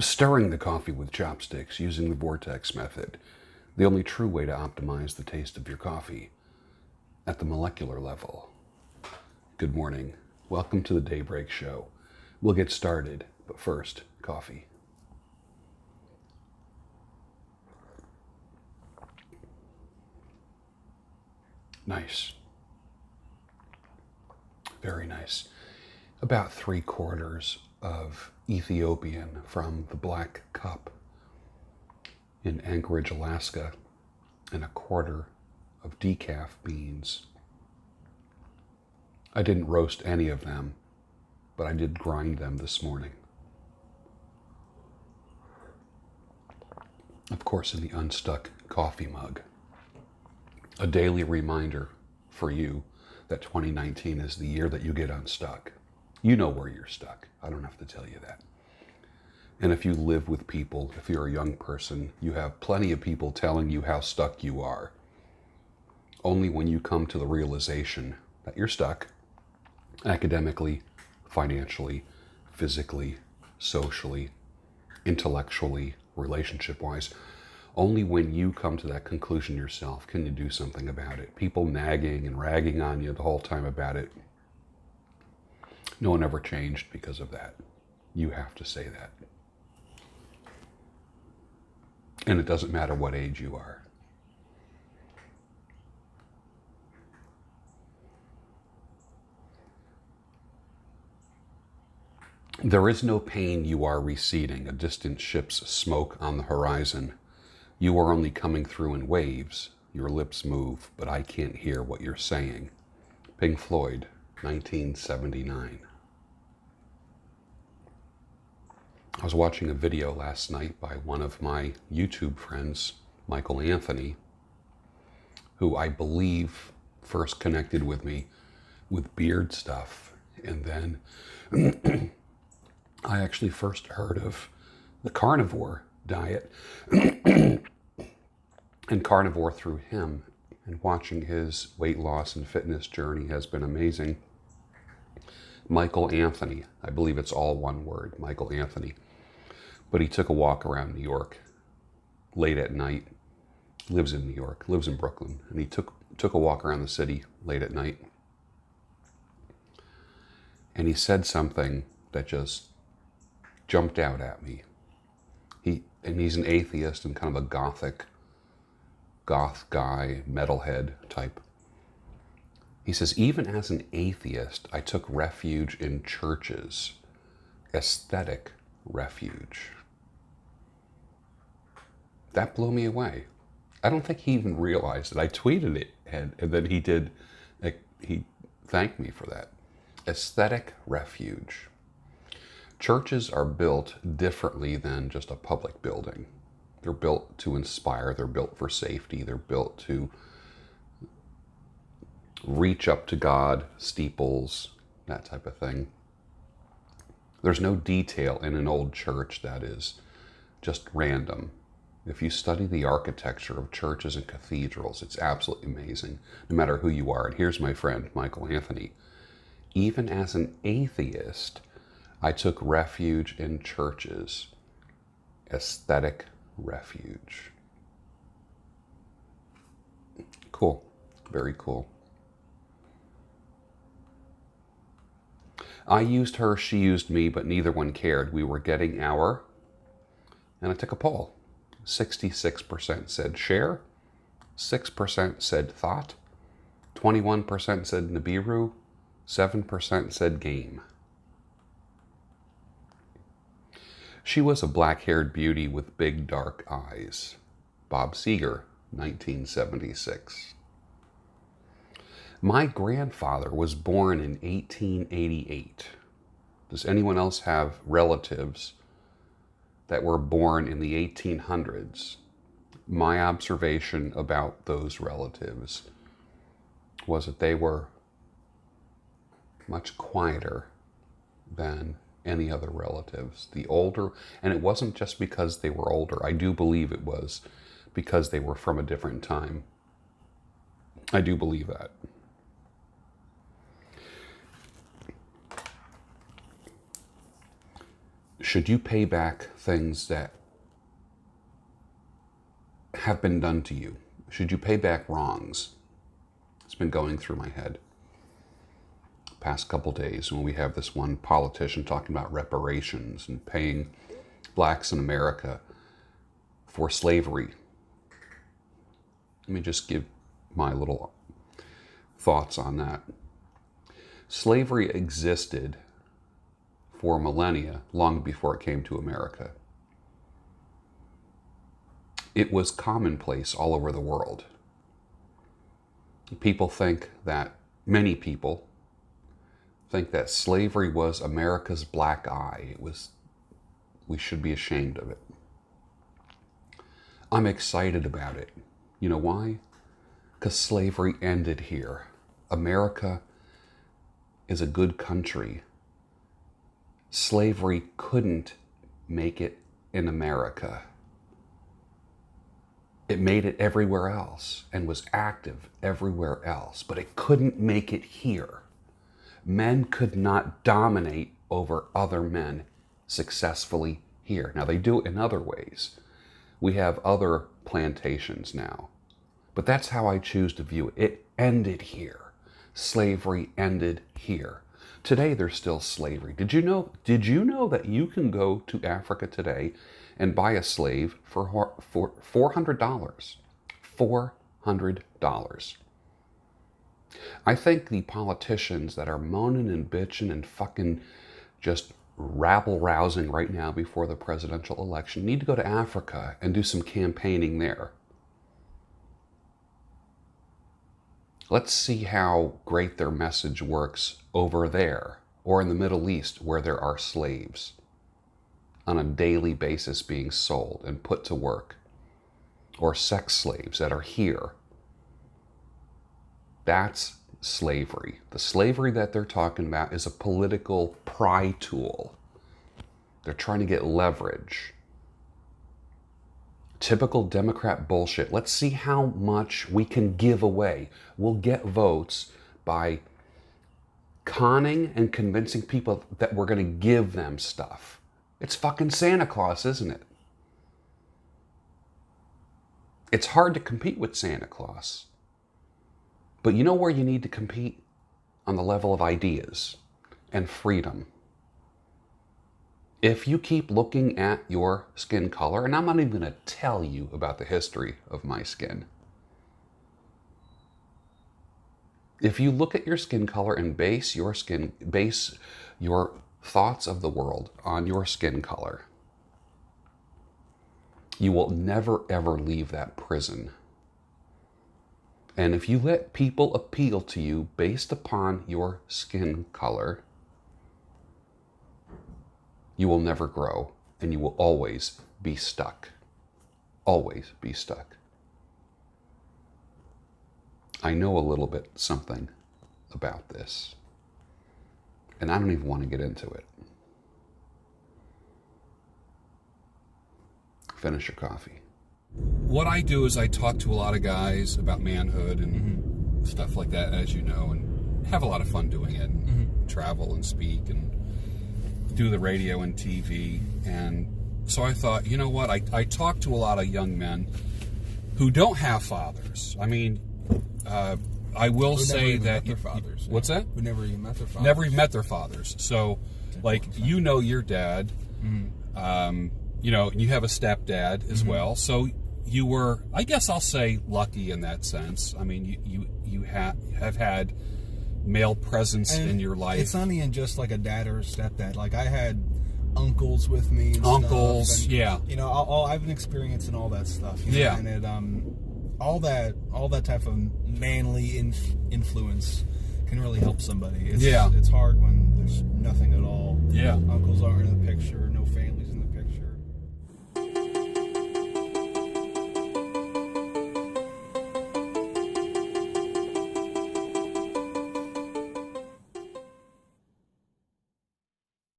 Stirring the coffee with chopsticks using the vortex method, the only true way to optimize the taste of your coffee at the molecular level. Good morning. Welcome to the Daybreak Show. We'll get started, but first, coffee. Nice. Very nice. About 3/4 of Ethiopian from the Black Cup in Anchorage, Alaska, and 1/4 of decaf beans. I didn't roast any of them, but I did grind them this morning. Of course, in the unstuck coffee mug. A daily reminder for you that 2019 is the year that you get unstuck. You know where you're stuck. I don't have to tell you that. And if you live with people, if you're a young person, you have plenty of people telling you how stuck you are. Only when you come to the realization that you're stuck, academically, financially, physically, socially, intellectually, relationship-wise, only when you come to that conclusion yourself can you do something about it. People nagging and ragging on you the whole time about it. No one ever changed because of that. You have to say that. And it doesn't matter what age you are. There is no pain you are receding, a distant ship's smoke on the horizon. You are only coming through in waves. Your lips move, but I can't hear what you're saying. Pink Floyd, 1979. I was watching a video last night by one of my YouTube friends, Michael Anthony, who I believe first connected with me with beard stuff. And then I actually first heard of the carnivore diet and carnivore through him. And watching his weight loss and fitness journey has been amazing. Michael Anthony, I believe it's all one word, Michael Anthony. But he took a walk around New York late at night, lives in New York, lives in Brooklyn, and he took a walk around the city late at night. And he said something that just jumped out at me. He's an atheist and kind of a goth guy, metalhead type. He says, even as an atheist, I took refuge in churches, aesthetic refuge. That blew me away. I don't think he even realized it. I tweeted it, and then he thanked me for that. Aesthetic refuge. Churches are built differently than just a public building. They're built to inspire, they're built for safety, they're built to reach up to God, steeples, that type of thing. There's no detail in an old church that is just random. If you study the architecture of churches and cathedrals, it's absolutely amazing, no matter who you are. And here's my friend, Michael Anthony. Even as an atheist, I took refuge in churches, aesthetic refuge. Cool, very cool. I used her, she used me, but neither one cared. We were getting our, and I took a poll. 66% said share, 6% said thought, 21% said Nibiru, 7% said game. She was a black-haired beauty with big dark eyes. Bob Seger, 1976. My grandfather was born in 1888. Does anyone else have relatives that were born in the 1800s? My observation about those relatives was that they were much quieter than any other relatives. The older, and it wasn't just because they were older. I do believe it was because they were from a different time. I do believe that. should you pay back things that have been done to you? Should you pay back wrongs? It's been going through my head past couple days when we have this one politician talking about reparations and paying blacks in America for slavery. Let me just give my little thoughts on that. Slavery existed for millennia, long before it came to America. It was commonplace all over the world. People think that, many people think that slavery was America's black eye. We should be ashamed of it. I'm excited about it. You know why? Because slavery ended here. America is a good country. Slavery couldn't make it in America. It made it everywhere else and was active everywhere else, but it couldn't make it here. Men could not dominate over other men successfully here. Now, they do it in other ways. We have other plantations now, but that's how I choose to view it. It ended here. Slavery ended here. Today, there's still slavery. Did you know that you can go to Africa today and buy a slave for $400? $400. I think the politicians that are moaning and bitching and fucking just rabble-rousing right now before the presidential election need to go to Africa and do some campaigning there. Let's see how great their message works over there or in the Middle East where there are slaves on a daily basis being sold and put to work, or sex slaves that are here. That's slavery. The slavery that they're talking about is a political pry tool. They're trying to get leverage. Typical Democrat bullshit. Let's see how much we can give away. We'll get votes by conning and convincing people that we're going to give them stuff. It's fucking Santa Claus, isn't it? It's hard to compete with Santa Claus. But you know where you need to compete? On the level of ideas and freedom. If you keep looking at your skin color, and I'm not even going to tell you about the history of my skin. If you look at your skin color and base your thoughts of the world on your skin color, you will never ever leave that prison. And if you let people appeal to you based upon your skin color, you will never grow and you will always be stuck. Always be stuck. I know a little bit something about this, and I don't even want to get into it. Finish your coffee. What I do is I talk to a lot of guys about manhood and stuff like that, as you know, and have a lot of fun doing it, and travel and speak and do the radio and TV. And so I thought, you know what, I talk to a lot of young men who don't have fathers. I mean, I will say that... Their fathers. What's that? Who never even met their fathers. Never even met their fathers. So, like, you know your dad. You know, you have a stepdad as well. So you were, I guess I'll say, lucky in that sense. I mean, you have had male presence in your life. It's not even just like a dad or a stepdad. Like, I had uncles with me and uncles, stuff, and, yeah. You know, I've been experiencing all that stuff. You know, yeah. And it, all that type of manly influence can really help somebody. It's hard when there's nothing at all. Yeah. Uncles aren't in the picture, no family.